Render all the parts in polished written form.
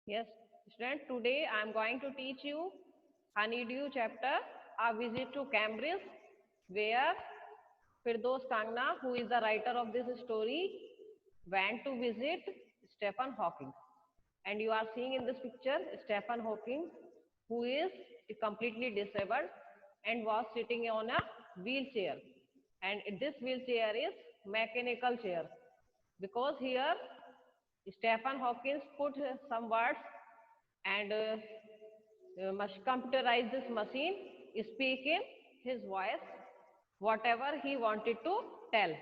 Yes, student, today I am going to teach you Honeydew chapter, A Visit to Cambridge, where Firdaus Kangna, who is the writer of this story, went to visit Stephen Hawking. And you are seeing in this picture Stephen Hawking, who is completely disabled and was sitting on a wheelchair. And this wheelchair is mechanical chair because here Stephen Hawking put some words and computerize this machine, speak in his voice whatever he wanted to tell.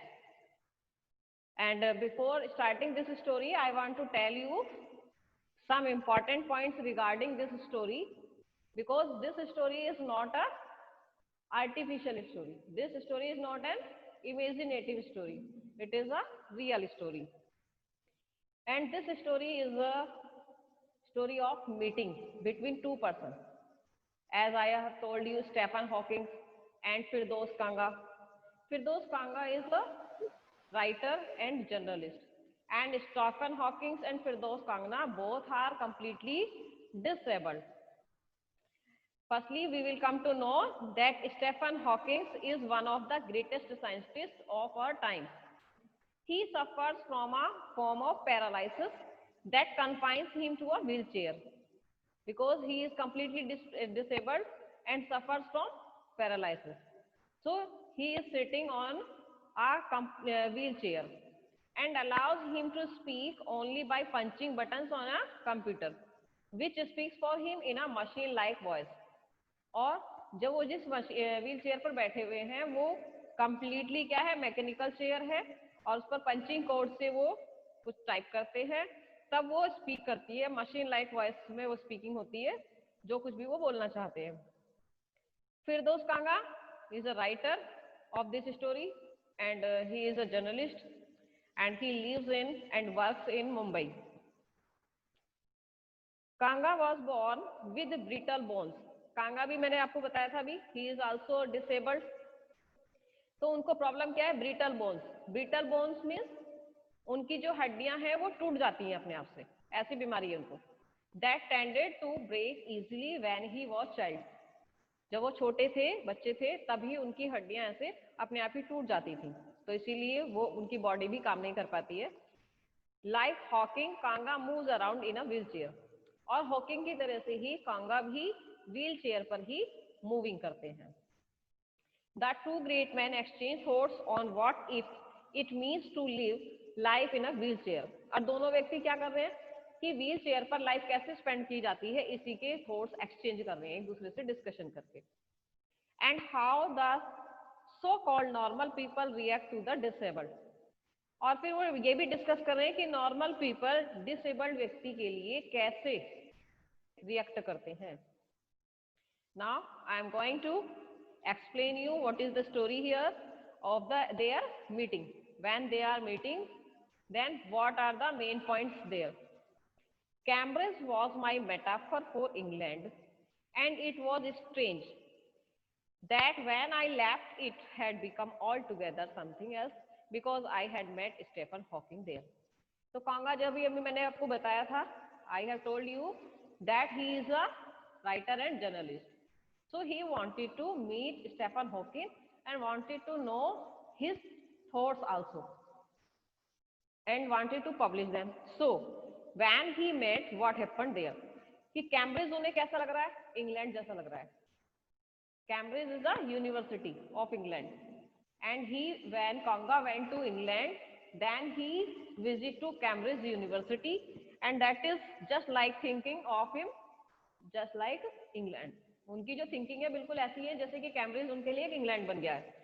And before starting this story, I want to tell you some important points regarding this story because this story is not a artificial story. This story is not an imaginative story. It is a real story. And this story is a story of meeting between two persons. As I have told you, Stephen Hawking and Firdaus Kanga. Firdaus Kanga is a writer and journalist. And Stephen Hawking and Firdaus Kanga both are completely disabled. Firstly, we will come to know that Stephen Hawking is one of the greatest scientists of our time. He suffers from a form of paralysis that confines him to a wheelchair because he is completely disabled and suffers from paralysis. So he is sitting on a wheelchair and allows him to speak only by punching buttons on a computer, which speaks for him in a machine-like voice. और जब वो जिस wheel chair पर बैठे हुए हैं वो completely क्या है, मैकेनिकल चेयर है और उस पर पंचिंग कोड से वो कुछ टाइप करते हैं, तब वो स्पीक करती है, मशीन लाइक वॉइस में वो स्पीकिंग होती है, जो कुछ भी वो बोलना चाहते हैं. Firdaus Kanga is a writer of this story and he is a journalist and he lives in and works in Mumbai. Kanga was born with brittle bones. कांगा भी मैंने आपको बताया था अभी, ही इज आल्सो डिसेबल्ड. तो उनको problem क्या है, brittle bones. Brittle bones means उनकी जो हड्डियां हैं वो टूट जाती हैं अपने आप से, ऐसी बीमारी है उनको. That tended to break easily when he was child. जब वो छोटे थे, बच्चे थे, तभी उनकी हड्डियां ऐसे अपने आप ही टूट जाती थी, तो इसीलिए वो उनकी बॉडी भी काम नहीं कर पाती है. Like Hawking, Kanga moves around in a wheelchair. और हॉकिंग की तरह से ही कांगा भी व्हील चेयर पर ही मूविंग करते हैं. The two great man exchange thoughts on what if it means to live life in a wheelchair. और दोनों व्यक्ति क्या कर रहे हैं कि व्हील चेयर पर लाइफ कैसे स्पेंड की जाती है, इसी के थॉट्स एक्सचेंज कर रहे हैं एक दूसरे से डिस्कशन करके. And how the so called normal people react to the disabled. और फिर वो ये भी डिस्कस कर रहे हैं कि नॉर्मल पीपल डिसेबल्ड व्यक्ति के लिए कैसे रिएक्ट करते हैं. Now I am going to explain you what is the story here of their meeting. When they are meeting, then what are the main points there? Cambridge was my metaphor for England, and it was strange that when I left it had become altogether something else because I had met Stephen Hawking there. तो कांगा जब भी अभी मैंने आपको बताया था, I have told you that he is a writer and journalist. So he wanted to meet Stephen Hawking and wanted to know his thoughts also and wanted to publish them. So when he met, what happened there? कि Cambridge उन्हें कैसा लग रहा है, England जैसा लग रहा है. Cambridge is the university of England and he when Kanga went to England, then he visit to Cambridge University and that is just like thinking of him just like England. उनकी जो thinking है बिल्कुल ऐसी है जैसे कि Cambridge उनके लिए एक इंग्लैंड बन गया है.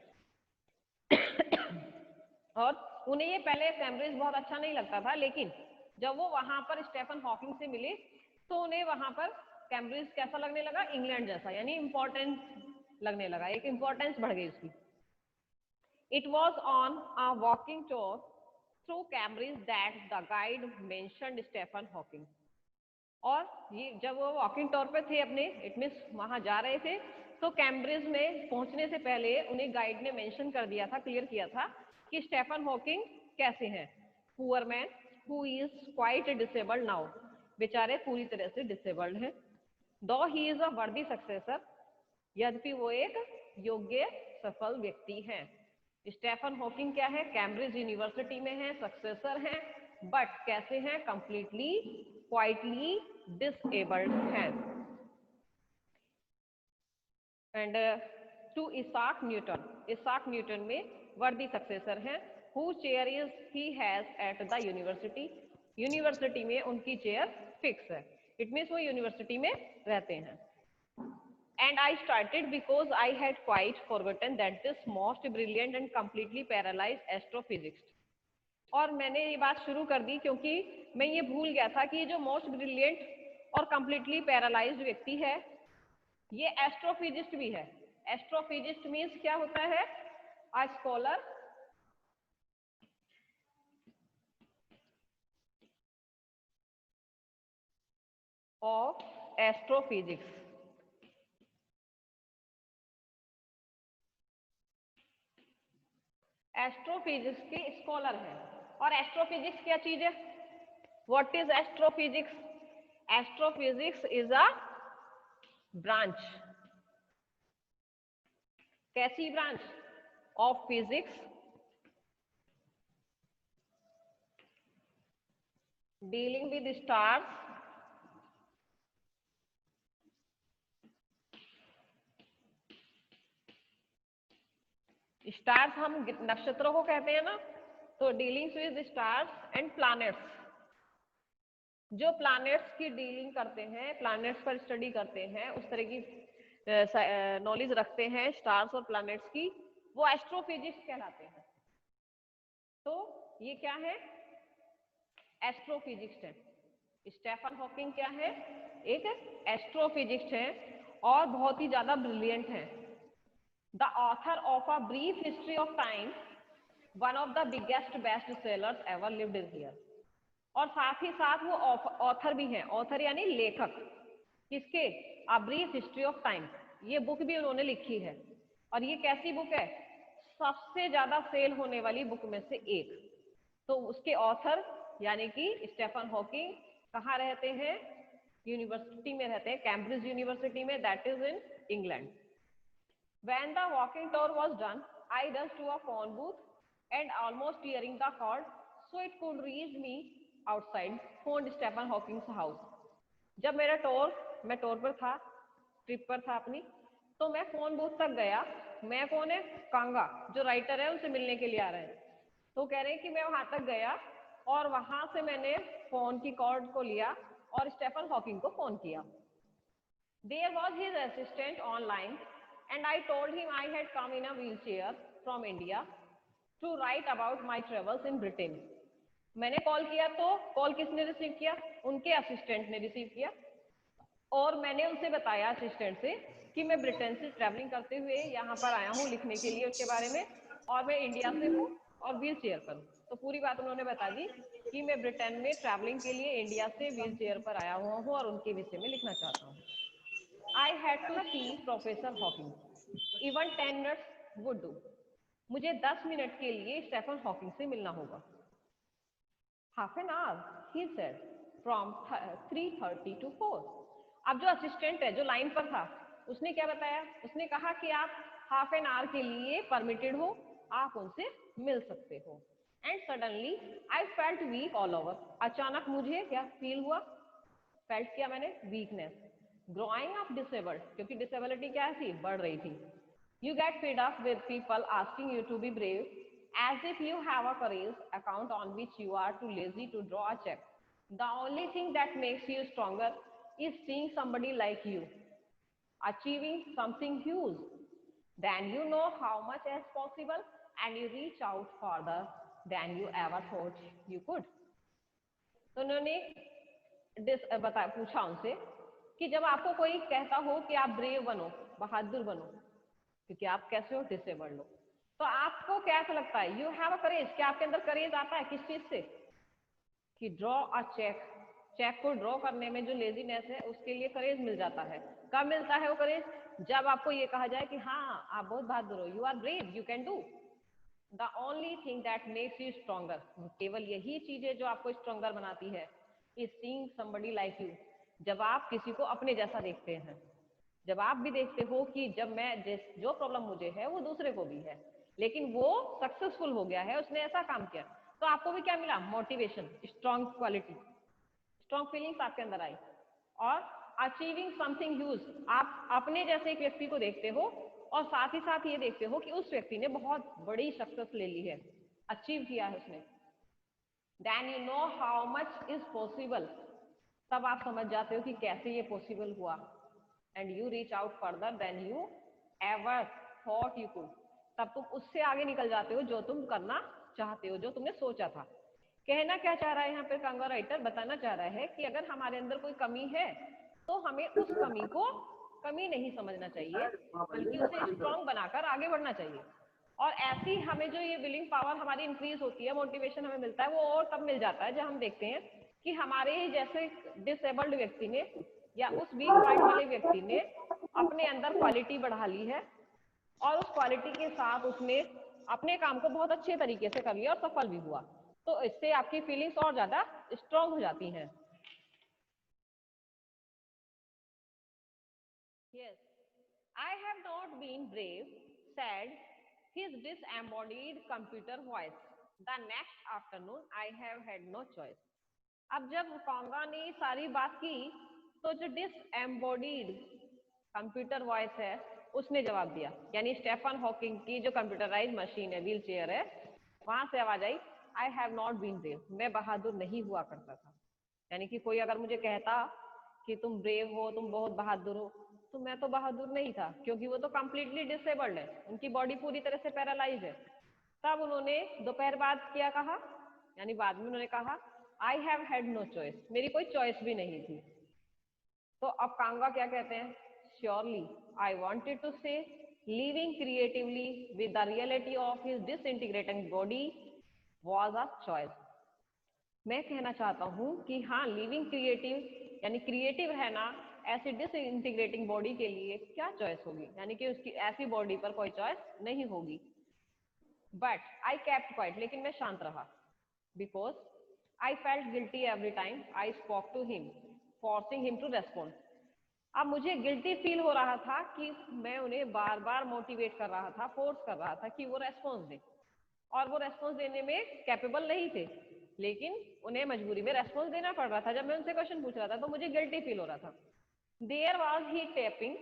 और उन्हें ये पहले कैम्ब्रिज बहुत अच्छा नहीं लगता था, लेकिन जब वो वहां पर स्टेफन हॉकिंग से मिले तो उन्हें वहां पर कैम्ब्रिज कैसा लगने लगा, इंग्लैंड जैसा, यानी इम्पोर्टेंस लगने लगा, एक इम्पोर्टेंस बढ़ गई उसकी. It was on a walking tour through Cambridge that the guide mentioned Stephen Hawking. और ये जब वो वॉकिंग टूर पे थे अपने, इट मीन्स वहां जा रहे थे, तो कैम्ब्रिज में पहुंचने से पहले उन्हें गाइड ने मेंशन कर दिया था, क्लियर किया था कि स्टेफन हॉकिंग कैसे हैं. Poor man who is quite disabled now. बेचारे पूरी तरह से डिसेबल्ड हैं। दो ही इज अ वर्दी सक्सेसर, यद्यपि वो एक योग्य सफल व्यक्ति हैं। स्टीफन हॉकिंग क्या है, कैम्ब्रिज यूनिवर्सिटी में है, सक्सेसर हैं, बट कैसे हैं, कंप्लीटली क्वाइटली डिसेबल्ड हैं। एंड टू इसाक न्यूटन में वर्दी सक्सेसर हैं, who chair is he has at the university में उनकी चेयर फिक्स है, इट मीन्स वो यूनिवर्सिटी में रहते हैं। And I started because I had quite forgotten that this most brilliant and completely paralyzed astrophysicist, और मैंने ये बात शुरू कर दी क्योंकि मैं ये भूल गया था कि ये जो मोस्ट ब्रिलियंट और कंप्लीटली पैरालाइज्ड व्यक्ति है ये एस्ट्रोफिजिस्ट भी है। एस्ट्रोफिजिस्ट मीन्स क्या होता है, a scholar of astrophysics. Astrophysics के स्कॉलर हैं। और एस्ट्रोफिजिक्स क्या चीज है, what is astrophysics? Astrophysics is a branch, कैसी branch? Of physics dealing with stars stars हम नक्षत्रों को कहते हैं ना, तो dealings with stars and planets, जो प्लैनेट्स की डीलिंग करते हैं, प्लैनेट्स पर स्टडी करते हैं, उस तरह की नॉलेज रखते हैं स्टार्स और प्लैनेट्स की, वो एस्ट्रोफिजिक्स कहलाते हैं। तो ये क्या है, एस्ट्रोफिजिक्स है। स्टीफन हॉकिंग क्या है, एक एस्ट्रोफिजिक्स है और बहुत ही ज्यादा ब्रिलियंट है। The author of a brief history of time, one of the biggest best sellers ever lived in here, और साथ ही साथ वो ऑथर भी हैं, ऑथर यानी लेखक, किसके, a brief history of time, ये बुक भी उन्होंने लिखी है। और ये कैसी बुक है, सबसे ज्यादा सेल होने वाली बुक में से एक। तो उसके ऑथर यानी कि स्टीफन हॉकिंग कहाँ रहते हैं, यूनिवर्सिटी में रहते हैं, कैम्ब्रिज यूनिवर्सिटी में, that is in England. When the walking tour was done, I rushed to a phone booth and almost tearing the cord so it could reach me outside, phoned Stephen Hawking's house. जब मेरा मैं tour पर था, trip पर था अपनी, तो मैं फोन बूथ तक गया। मैं कौन है, कांगा, जो राइटर है, उनसे मिलने के लिए आ रहे हैं। तो कह रहे हैं कि मैं वहां तक गया और वहां से मैंने फोन की कॉर्ड को लिया और स्टीफन हॉकिंग को फोन किया। There was his assistant online and I told him I had come in a wheelchair from India to write about my travels in Britain. मैंने कॉल किया तो कॉल किसने रिसीव किया, उनके असिस्टेंट ने receive किया, और मैंने उनसे बताया असिस्टेंट से कि मैं ब्रिटेन से ट्रैवलिंग करते हुए यहाँ पर आया हूँ लिखने के लिए उसके बारे में, और मैं इंडिया से हूँ और व्हील चेयर पर हूँ। तो पूरी बात उन्होंने बता दी कि मैं ब्रिटेन में ट्रैवलिंग के लिए इंडिया से व्हील चेयर पर आया हुआ हूँ और उनके विषय में लिखना चाहता हूँ। I had to see Professor Hawking. Even 10 minutes would do. मुझे 10 मिनट के लिए स्टीफन हॉकिंग से मिलना होगा। Half an hour, he said, from 3:30 to 4. अब जो असिस्टेंट है, जो लाइन पर था, उसने क्या बताया, उसने कहा कि आप हाफ एन आवर के लिए परमिटेड हो, आप उनसे मिल सकते हो। And suddenly I felt weak all over, अचानक मुझे क्या फील हुआ, फेल्ट किया मैंने, वीकनेस, ग्रोइंग अप डिसेबल्ड, क्योंकि डिसेबिलिटी क्या थी, बढ़ रही थी। You get fed up with people asking you to be brave as if you have a courage account on which you are too lazy to draw a check. The only thing that makes you stronger is seeing somebody like you achieving something huge. Then you know how much is possible and you reach out further than you ever thought you could. तो उन्होंने पूछा उनसे कि जब आपको कोई कहता हो कि आप ब्रेव बनो, बहादुर बनो, क्योंकि आप कैसे हो, डिसेबल्ड हो, तो आपको क्या लगता है, यू हैव अ करेज, क्या आपके अंदर करेज आता है, किस चीज से, कि ड्रॉ अ चेक, चेक को ड्रॉ करने में जो लेजीनेस है उसके लिए करेज मिल जाता है। कब मिलता है वो करेज, जब आपको ये कहा जाए कि हाँ आप बहुत बहादुर हो, you are brave, you can do. The only thing that makes you stronger, केवल यही चीज है जो आपको स्ट्रॉन्गर बनाती है, is seeing somebody like you. जब आप किसी को अपने जैसा देखते हैं, जब आप भी देखते हो कि जब मैं जो प्रॉब्लम मुझे है वो दूसरे को भी है, लेकिन वो सक्सेसफुल हो गया है, उसने ऐसा काम किया, तो आपको भी क्या मिला? Motivation, strong quality, strong feelings आपके अंदर आई। और अचीविंग समथिंग ह्यूज, आप अपने जैसे एक व्यक्ति को देखते हो और साथ ही साथ ये देखते हो कि उस व्यक्ति ने बहुत बड़ी सक्सेस ले ली है, अचीव किया है उसने। Then you know how much is possible, तब आप समझ जाते हो कि कैसे ये पॉसिबल हुआ। And you reach out further than you ever thought you could, तब तुम उससे आगे निकल जाते हो जो तुम करना चाहते हो, जो तुमने सोचा था। कहना क्या चाह रहा है यहाँ पे कांगा राइटर? बताना चाह रहा है कि अगर हमारे अंदर कोई कमी है तो हमें उस कमी को कमी नहीं समझना चाहिए, बल्कि उसे स्ट्रॉन्ग बनाकर आगे बढ़ना चाहिए। और ऐसी हमें जो ये विलिंग पावर हमारी इंक्रीज होती है, मोटिवेशन हमें मिलता है, वो और तब मिल जाता है जब हम देखते हैं कि हमारे ही जैसे डिसेबल्ड व्यक्ति ने या उस वीक पॉइंट वाले व्यक्ति ने अपने अंदर क्वालिटी बढ़ा ली है और उस क्वालिटी के साथ उसने अपने काम को बहुत अच्छे तरीके से कर लिया और सफल भी हुआ। तो इससे आपकी फीलिंग्स और ज्यादा स्ट्रांग हो जाती हैं। Yes, I have not been brave, said his disembodied computer voice. The next afternoon, I have had no choice. अब जब कांगा ने सारी बात की तो जो डिसएम्बॉडीड कंप्यूटर वॉइस है उसने जवाब दिया, यानी स्टेफन हॉकिंग की जो कंप्यूटराइज मशीन है, व्हील चेयर है, वहां से आवाज आई, I have not been brave, मैं बहादुर नहीं हुआ करता था। यानी कि कोई अगर मुझे कहता कि तुम ब्रेव हो, तुम बहुत बहादुर हो, तो मैं तो बहादुर नहीं था, क्योंकि वो तो कंप्लीटली डिसेबल्ड है, उनकी बॉडी पूरी तरह से पैरालाइज है। तब उन्होंने दोपहर बाद क्या कहा, यानी बाद में उन्होंने कहा, I have had no choice, मेरी कोई चॉइस भी नहीं थी। तो अब कांगा क्या कहते हैं? श्योरली आई वॉन्टेड टू से living creatively with the reality of his disintegrating body was a choice. मैं कहना चाहता हूँ कि हाँ, लिविंग क्रिएटिव यानी क्रिएटिव रहना ऐसी डिसइंटीग्रेटिंग बॉडी के लिए क्या चॉइस होगी, यानी कि उसकी ऐसी बॉडी पर कोई चॉइस नहीं होगी। बट आई केप्ट क्वाइट, लेकिन मैं शांत रहा, because I felt guilty every time I spoke to him forcing him to respond. अब मुझे गिल्टी फील हो रहा था कि मैं उन्हें बार बार मोटिवेट कर रहा था, फोर्स कर रहा था कि वो रेस्पॉन्स दें, और वो रेस्पॉन्स देने में कैपेबल नहीं थे, लेकिन उन्हें मजबूरी में रेस्पॉन्स देना पड़ रहा था। जब मैं उनसे क्वेश्चन पूछ रहा था तो मुझे गिल्टी फील हो रहा था। There was he tapping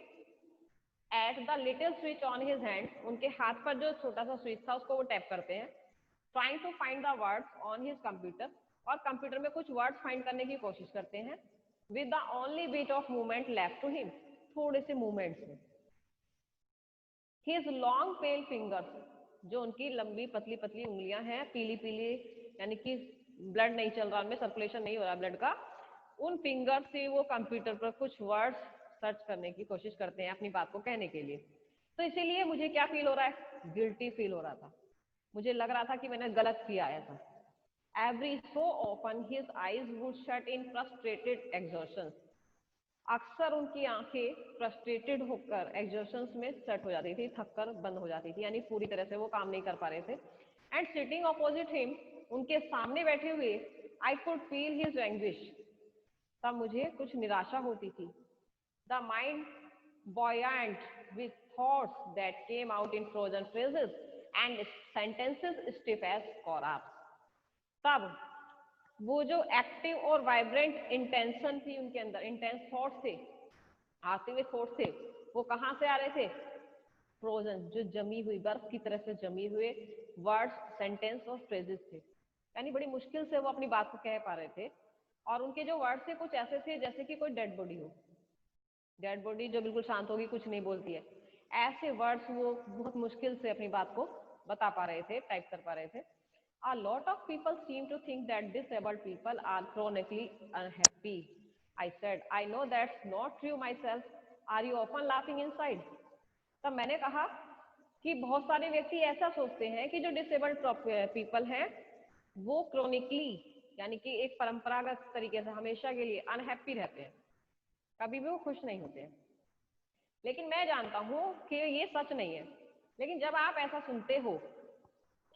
at the little switch on his hand, उनके हाथ पर जो छोटा सा स्विच था उसको वो टैप करते हैं। Trying to find the words on his computer, और कंप्यूटर में कुछ वर्ड्स फाइंड करने की कोशिश करते हैं। With the only bit of movement left to him, थोड़े से मूवमेंट्स में। हिज लॉन्ग पेल फिंगर्स, जो उनकी लंबी पतली पतली उंगलियां हैं, पीली पीली, यानी कि ब्लड नहीं चल रहा, उनमें सर्कुलेशन नहीं हो रहा ब्लड का, उन फिंगर से वो कंप्यूटर पर कुछ वर्ड्स सर्च करने की कोशिश करते हैं अपनी बात को कहने के लिए। तो इसीलिए मुझे क्या फील हो रहा है? गिल्टी फील हो रहा था, मुझे लग रहा था कि मैंने गलत किया ऐसा। Every so often his eyes would shut in frustrated exertion, अक्सर उनकी आंखें फ्रस्ट्रेटेड होकर एक्सर्शंस में सेट हो जाती थी, थककर बंद हो जाती थी, यानी पूरी तरह से वो काम नहीं कर पा रहे थे। एंड सिटिंग ऑपोजिट हिम, उनके सामने बैठे हुए, I could feel his anguish, तब मुझे कुछ निराशा होती थी। The mind buoyant with thoughts that came out in frozen phrases and sentences stiff as corpse. तब वो जो एक्टिव और वाइब्रेंट इंटेंशन थी उनके अंदर, इंटेंस थॉट्स थे, आते हुए थॉट्स थे, वो कहाँ से आ रहे थे? फ्रोजन, जो जमी हुई, बर्फ की तरह से जमी हुए वर्ड्स, सेंटेंस और फ्रेजेस थे, यानी बड़ी मुश्किल से वो अपनी बात को कह पा रहे थे। और उनके जो वर्ड्स थे कुछ ऐसे थे जैसे कि कोई डेड बॉडी हो, डेड बॉडी जो बिल्कुल शांत होगी, कुछ नहीं बोलती है, ऐसे वर्ड्स वो बहुत मुश्किल से अपनी बात को बता पा रहे थे, टाइप कर पा रहे थे। A lot of people seem to think that disabled people are chronically unhappy. I said, I know that's not true myself. Are you often laughing inside? तब मैंने कहा कि बहुत सारे व्यक्ति ऐसा सोचते हैं कि जो डिसेबल्ड पीपल हैं वो क्रोनिकली, यानी कि एक परंपरागत तरीके से हमेशा के लिए अनहैप्पी रहते हैं, कभी भी वो खुश नहीं होते हैं। लेकिन मैं जानता हूँ कि ये सच नहीं है। लेकिन जब आप ऐसा सुनते हो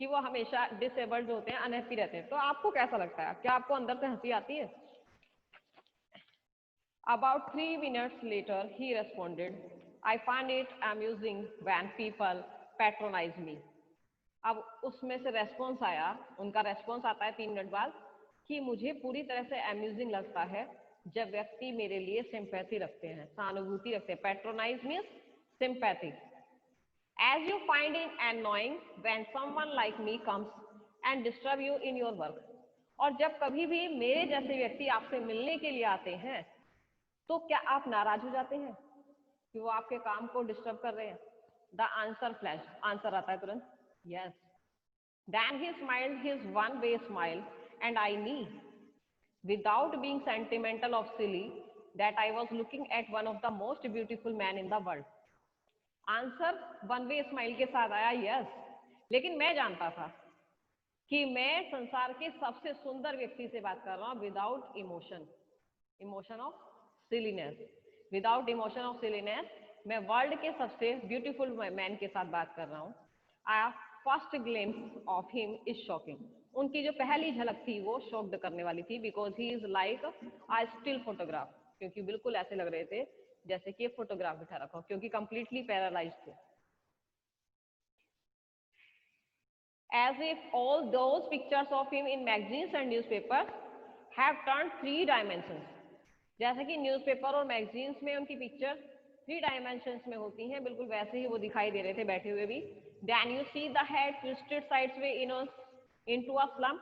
कि वो हमेशा डिसेबल्ड होते हैं, अनहैप्पी रहते हैं, तो आपको कैसा लगता है? क्या आपको अंदर से हंसी आती है? About 3 minutes later, he responded, I find it amusing when people patronize me. अब उसमें से रेस्पॉन्स आया, उनका रेस्पॉन्स आता है 3 मिनट बाद कि मुझे पूरी तरह से अम्यूजिंग लगता है जब व्यक्ति मेरे लिए सिंपैथी रखते हैं, सहानुभूति रखते हैं. Patronise means sympathy. As you find it annoying when someone like me comes and disturb you in your work. और जब कभी भी मेरे जैसे व्यक्ति आपसे मिलने के लिए आते हैं तो क्या आप नाराज हो जाते हैं कि वो आपके काम को डिस्टर्ब कर रहे हैं? द आंसर फ्लैश, आंसर आता है तुरंत, yes. Then he smiled his one way smile and I knew without being sentimental or silly that I was looking at one of the most beautiful men in the world. Answer one way smile के साथ आया, yes. लेकिन मैं जानता था कि मैं संसार के सबसे सुंदर व्यक्ति से बात कर रहा हूँ without emotion, emotion of silliness. Without emotion of silliness मैं वर्ल्ड के सबसे ब्यूटीफुल मैन के साथ बात कर रहा हूँ. I first glimpse of him is shocking. उनकी जो पहली झलक थी वो शॉक्ड करने वाली थी because he is like I still photograph. क्योंकि बिल्कुल ऐसे लग रहे थे जैसे कि फोटोग्राफ बिठा रखा हो, क्योंकि कंप्लीटली पैरालाइज थे. As if all those pictures of him in magazines and newspapers have turned 3 dimensions. जैसे कि न्यूज़पेपर और मैगजीन्स में उनकी पिक्चर 3 डायमेंशंस में होती हैं, बिल्कुल वैसे ही वो दिखाई दे रहे थे बैठे हुए भी. Then you see the head twisted sideways into a slump,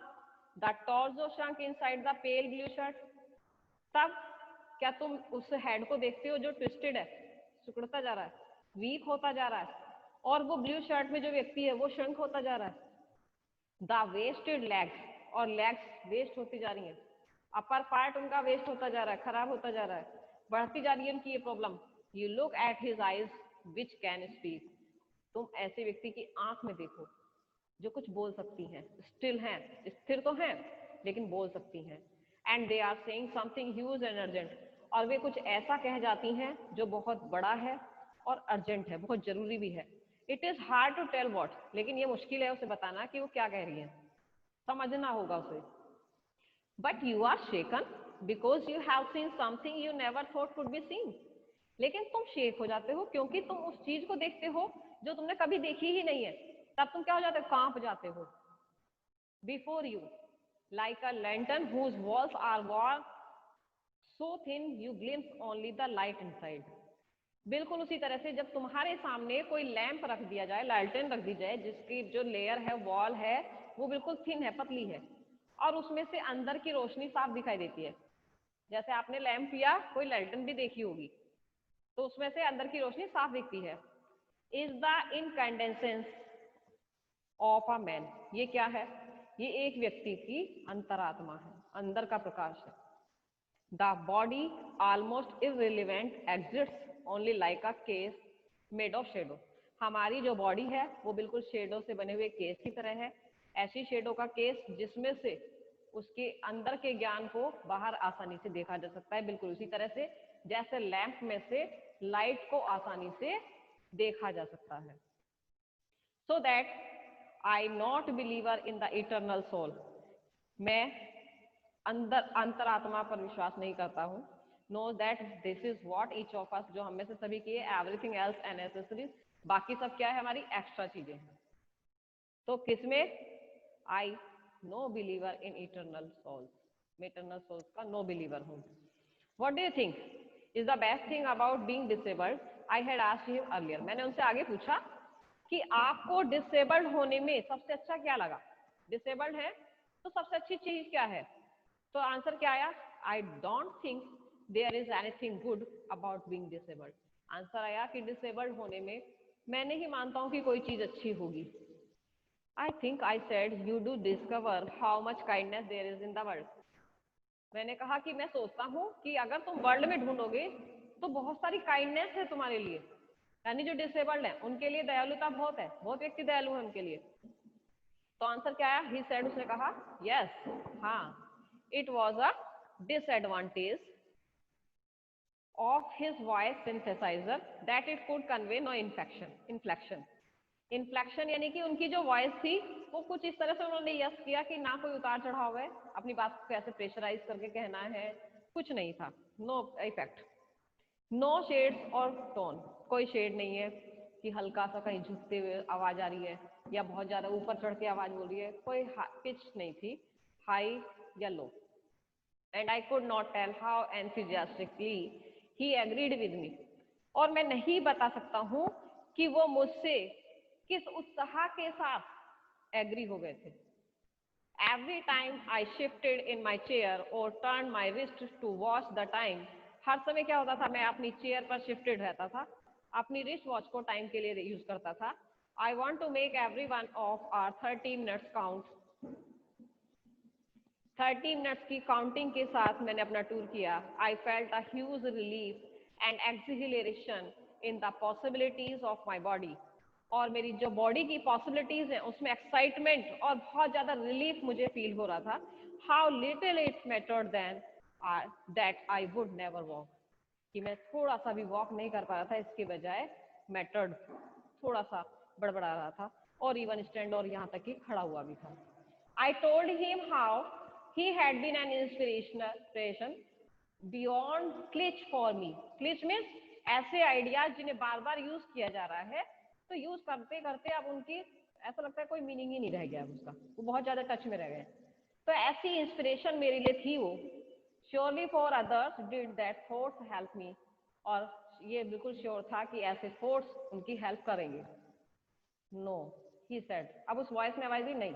the torso shrunk inside the pale blue shirt. तब क्या तुम उस हेड को देखते हो जो ट्विस्टेड है, सिकुड़ता जा रहा है, वीक होता जा रहा है, और वो ब्लू शर्ट में जो व्यक्ति है वो श्रंक होता जा रहा है. द वेस्टेड लेग्स, और लेग्स वेस्ट होती जा रही हैं, अपर पार्ट उनका वेस्ट होता जा रहा है, खराब होता जा रहा है, बढ़ती जा रही है उनकी ये problem. You look at his eyes which can speak. तुम ऐसे व्यक्ति की आंख में देखो जो कुछ बोल सकती हैं, स्टिल हैं, स्थिर तो हैं लेकिन बोल सकती हैं. And they are saying something huge and urgent. और वे कुछ ऐसा कह जाती हैं जो बहुत बड़ा है और अर्जेंट है, बहुत जरूरी भी है. It is hard to tell what, लेकिन ये मुश्किल है उसे बताना कि वो क्या कह रही है, समझना होगा उसे. But you are shaken because you have seen something you never thought could be seen. लेकिन तुम शेक हो जाते हो क्योंकि तुम उस चीज को देखते हो जो तुमने कभी देखी ही नहीं है. तब तुम क्या हो जाते हो, कांप जाते हो. Before you like a lantern whose walls are worn so thin you glimpse only the light inside. बिल्कुल उसी तरह से जब तुम्हारे सामने कोई लैंप रख दिया जाए, लालटेन रख दी जाए, जिसकी जो लेयर है, वॉल है, वो बिल्कुल थिन है, पतली है, और उसमें से अंदर की रोशनी साफ दिखाई देती है. जैसे आपने लैंप या कोई लालटेन भी देखी होगी तो उसमें से अंदर की रोशनी साफ दिखती है. Is the incandescence of a man. ये क्या है, ये एक व्यक्ति की अंतरात्मा है, अंदर का प्रकाश है. The body almost irrelevant exists only like a case made of shadow. हमारी जो बॉडी है वो बिल्कुल शेडो से बने हुए केस की तरह है, ऐसी शेडो का केस जिसमें से उसके अंदर के ज्ञान को बाहर आसानी से देखा जा सकता है, बिल्कुल उसी तरह से जैसे लैंप में से लाइट को आसानी से देखा जा सकता है. So that I not believer in the eternal soul. मैं अंदर अंतरात्मा पर विश्वास नहीं करता हूँ. Know that this is what each of us, जो हम में से सभी की है, एवरीथिंग एल्स एंड एसेसरीज, बाकी सब क्या है, हमारी एक्स्ट्रा चीजें. तो किसमें, I no believer in eternal souls. मैं इटर्नल सोल्स का नो बिलीवर हूँ. What do you think is the best thing about being disabled? I had asked him earlier. मैंने उनसे आगे पूछा कि आपको डिसेबल्ड होने में सबसे अच्छा क्या लगा. डिसेबल्ड है तो सबसे अच्छी चीज क्या है? तो आंसर क्या आया, I don't think there is anything good about being disabled. Answer आया कि डिसेबल्ड होने में मैं नहीं मानता हूं कि कोई चीज अच्छी होगी. I think I said you do discover how much kindness there is in the world. मैंने कहा कि मैं सोचता हूँ कि अगर तुम वर्ल्ड में ढूंढोगे तो बहुत सारी काइंडनेस है तुम्हारे लिए, यानी जो डिसेबल्ड है उनके लिए दयालुता बहुत है, बहुत व्यक्ति दयालु है उनके लिए. तो आंसर क्या आया, ही सेड, उसने कहा यस, हाँ, it was a disadvantage of his voice synthesizer that it could convey no inflection. यानी कि उनकी जो वॉइस थी वो कुछ इस तरह से उन्होंने यस किया कि ना कोई उतार चढ़ाव है, अपनी बात को कैसे प्रेशराइज करके कहना है, कुछ नहीं था, नो इफेक्ट, नो शेड्स और टोन, कोई शेड नहीं है कि हल्का सा कहीं झुकते हुए आवाज आ रही है या बहुत ज्यादा ऊपर चढ़ के आवाज बोल रही है, कोई पिच नहीं थी, हाई या low. And I could not tell how enthusiastically he agreed with me, और मैं नहीं बता सकता हूँ कि वो मुझसे किस उत्साह के साथ एग्री हो गए थे। Every time I shifted in my chair or turned my wrist to watch the time, हर समय क्या होता था, मैं अपनी चेयर पर शिफ्टेड रहता था, अपनी रिस्ट वॉच को टाइम के लिए यूज करता था। I want to make every one of our 30 minutes count. 30 minutes की काउंटिंग के साथ मैंने अपना टूर किया। I felt a huge relief and exhilaration in the possibilities of my body. और मेरी जो बॉडी की पॉसिबिलिटीज हैं उसमें एक्साइटमेंट और बहुत ज्यादा रिलीफ मुझे फील हो रहा था। How little it mattered then that I would never walk, कि मैं थोड़ा सा भी वॉक नहीं कर पा रहा था, इसके बजाय मैटर्ड थोड़ा सा बड़बड़ा रहा था, और इवन स्टैंड और यहाँ तक कि खड़ा हुआ भी था। I told him how he had been an inspiration beyond cliche for me. Cliche means ऐसे आइडियाज जिन्हें बार बार यूज किया जा रहा है, तो यूज करते करते अब उनकी ऐसा लगता है कोई मीनिंग ही नहीं रह गया उसका, वो बहुत ज्यादा टच में रह गए। तो ऐसी इंस्पिरेशन मेरे लिए थी वो। Surely for others did that thoughts help me, और ये बिल्कुल श्योर था कि ऐसे थॉट्स उनकी हेल्प करेंगे। नो, ही सेड, अब उस वॉइस में आवाज दी नहीं।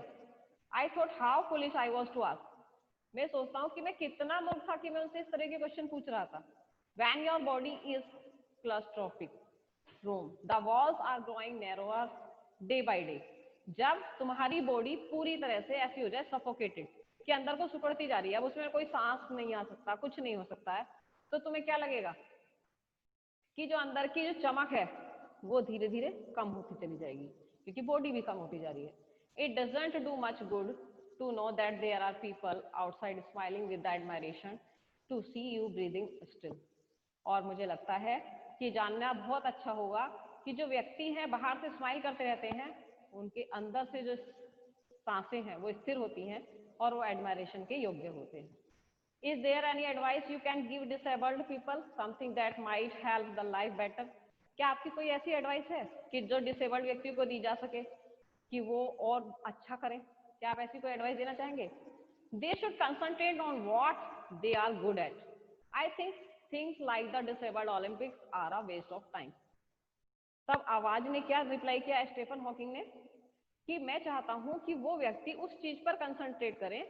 I thought how foolish I was to ask, मैं सोचता हूँ कि मैं कितना मूर्ख था कि मैं उनसे इस तरह के क्वेश्चन पूछ रहा था। When your body is claustrophobic room, the walls are growing narrower day by day, जब तुम्हारी बॉडी पूरी तरह से ऐसी हो जाए सफोकेटेड कि अंदर को सिकुड़ती जा रही है, अब उसमें कोई सांस नहीं आ सकता, कुछ नहीं हो सकता है, तो तुम्हें क्या लगेगा कि जो अंदर की जो चमक है वो धीरे धीरे कम होती चली जाएगी, क्योंकि बॉडी भी कम होती जा रही है। It doesn't do much good to know that there are people outside smiling with admiration to see you breathing still, और मुझे लगता है कि जानना बहुत अच्छा होगा कि जो व्यक्ति हैं बाहर से स्माइल करते रहते हैं, उनके अंदर से जो सांसें हैं वो स्थिर होती हैं और वो एडमायरेशन के योग्य होते हैं। Is there any advice you can give disabled people, something that might help the life better? क्या आपकी कोई ऐसी एडवाइस है कि जो डिसेबल्ड व्यक्ति को दी जा सके कि वो और अच्छा करें? क्या आप ऐसी कोई एडवाइस देना चाहेंगे? They should concentrate on what they are good at. I think things like the disabled Olympics are a waste of time. तब आवाज ने क्या रिप्लाई किया स्टीफन हॉकिंग ने, कि मैं चाहता हूं कि वो व्यक्ति उस चीज पर कंसंट्रेट करें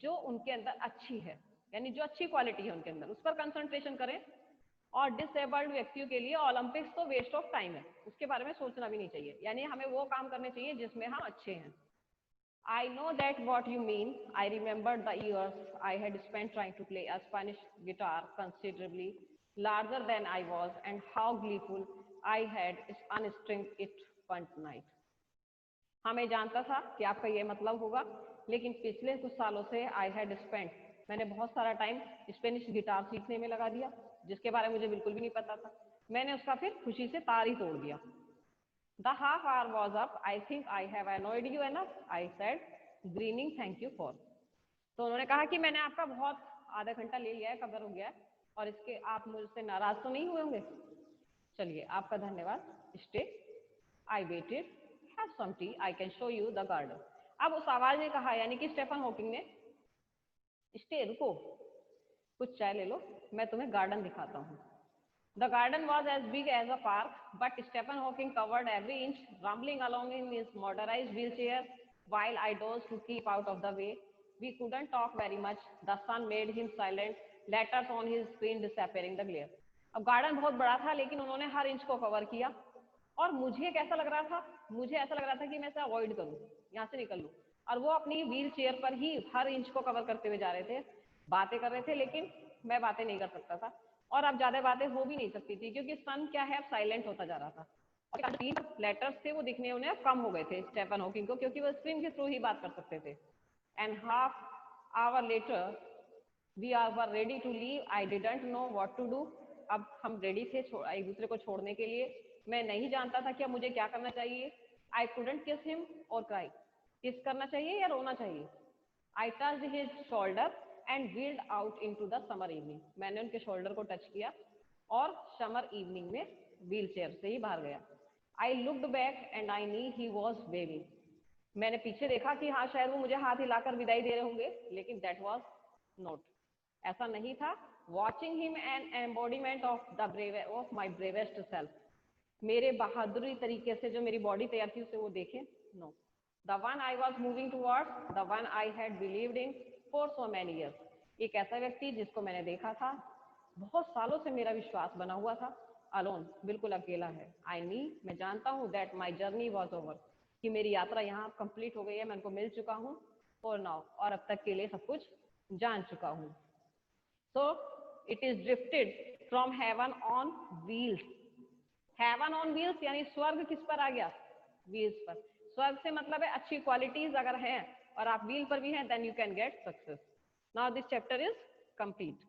जो उनके अंदर अच्छी है, यानी जो अच्छी क्वालिटी है उनके अंदर, उस पर कंसंट्रेशन करें। और डिसेबल्ड व्यक्तियों के लिए ओलंपिक्स तो वेस्ट ऑफ टाइम है, उसके बारे में सोचना भी नहीं चाहिए, यानी हमें वो काम करने चाहिए जिसमें हम अच्छे हैं। I know that what you mean. I remembered the years I had spent trying to play a Spanish guitar considerably larger than I was, and how gleeful I had unstringed it one night. हाँ, मैं जानता था कि आपका ये मतलब होगा, लेकिन पिछले कुछ सालों से आई हैड स्पेंट, मैंने बहुत सारा टाइम स्पेनिश गिटार सीखने में लगा दिया, जिसके बारे में मुझे बिल्कुल भी नहीं पता था। मैंने उसका फिर खुशी से तार ही तोड़ दिया। The half hour was up. I think I have annoyed you enough, I said, grinning. Thank you for. तो उन्होंने कहा कि मैंने आपका बहुत आधा घंटा ले लिया है, कवर हो गया है, और इसके आप मुझसे नाराज तो नहीं हुए होंगे? चलिए, आपका धन्यवाद। Stay, I waited, have some tea, I can show you the garden. अब उस आवाज ने कहा, यानी कि स्टीफन हॉकिंग ने, स्टे, रुको, कुछ चाय ले लो, मैं तुम्हें गार्डन दिखाता हूँ। The garden was as big as a park, but Stephen Hawking covered every inch, rumbling along in his motorized wheelchair while I dozed to keep out of the way. We couldn't talk very much. The sun made him silent, letters on his screen disappearing the glare. अब garden बहुत बड़ा था, लेकिन उन्होंने हर inch को cover किया, और मुझे कैसा लग रहा था, मुझे ऐसा लग रहा था कि मैं इसे अवॉइड करूं, यहाँ से निकल लूं, और वो अपनी व्हील चेयर पर ही हर इंच को कवर करते हुए जा रहे थे, बातें कर रहे थे, लेकिन मैं बातें नहीं कर सकता था, और अब ज्यादा बातें हो भी नहीं सकती थी, क्योंकि सन क्या है, साइलेंट होता जा रहा था। और 3 लेटर्स थे वो दिखने उन्हें कम हो गए थे स्टीफन हॉकिंग को, क्योंकि वो स्क्रीन के थ्रू ही बात कर सकते थे। And half hour later we are ready to leave, I didn't know what to do. अब हम रेडी थे एक दूसरे को छोड़ने के लिए, मैं नहीं जानता था कि अब मुझे क्या करना चाहिए। आई कुडंट किस हिम और क्राई, किस करना चाहिए या रोना चाहिए। I touched his shoulder and wheeled out into the summer evening. मैंने उनके शोल्डर को टच किया और समर इवनिंग में व्हील चेयर से ही बाहर गया। I looked back and I knew he was waving. मैंने पीछे देखा कि हाँ शायद वो मुझे हाथ हिलाकर विदाई दे रहे होंगे, लेकिन दैट वॉज नॉट, ऐसा नहीं था। Watching him an embodiment of the of my bravest self. मेरे बहादुरी तरीके से जो मेरी बॉडी तैयार थी उसे वो देखे, no. The one I was moving towards, the one I had believed in for so many years. एक ऐसा व्यक्ति जिसको मैंने देखा था, बहुत सालों से मेरा विश्वास बना हुआ था, अलोन, बिल्कुल अकेला है। आई नी, मैं जानता हूँ, that my journey was over, कि मेरी यात्रा यहाँ कंप्लीट हो गई है, मैं उनको मिल चुका हूँ फॉर नाउ, और अब तक के लिए सब कुछ जान चुका हूँ। So it is drifted from heaven on wheels. Heaven on wheels यानी स्वर्ग किस पर आ गया? व्हील्स पर। स्वर्ग से मतलब है अच्छी क्वालिटीज अगर हैं और आप व्हील पर भी हैं, then you can get success. Now this chapter is complete.